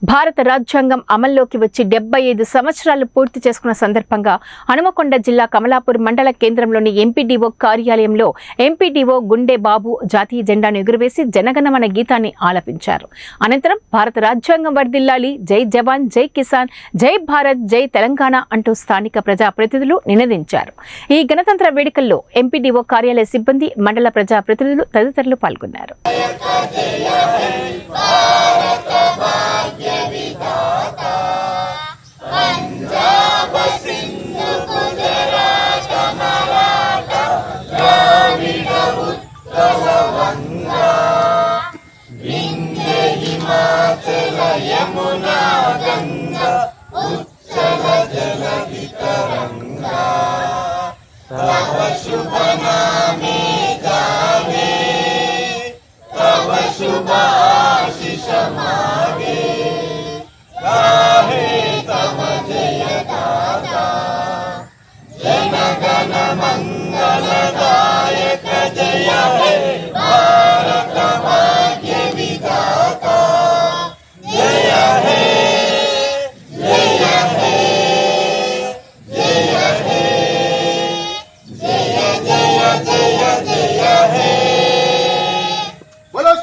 భారత రాజ్యాంగం అమల్లోకి వచ్చి 75 సంవత్సరాలు పూర్తి చేసుకున్న సందర్భంగా హనుమకొండ జిల్లా కమలాపూర్ మండల కేంద్రంలోని ఎంపీడీఓ కార్యాలయంలో ఎంపీడీఓ గుండె బాబు జాతీయ జెండాను ఎగురవేసి జనగణమన గీతాన్ని ఆలపించారు. అనంతరం భారత రాజ్యాంగం వర్ధిల్లాలి, జై జవాన్, జై కిసాన్, జై భారత్, జై తెలంగాణ అంటూ స్థానిక ప్రజాప్రతినిధులు నినదించారు. ఈ గణతంత్ర వేడుకల్లో ఎంపీడీఓ కార్యాలయ సిబ్బంది, మండల ప్రజాప్రతినిధులు తదితరులు పాల్గొన్నారు. जनगण मंगलदायक जय हे भारत।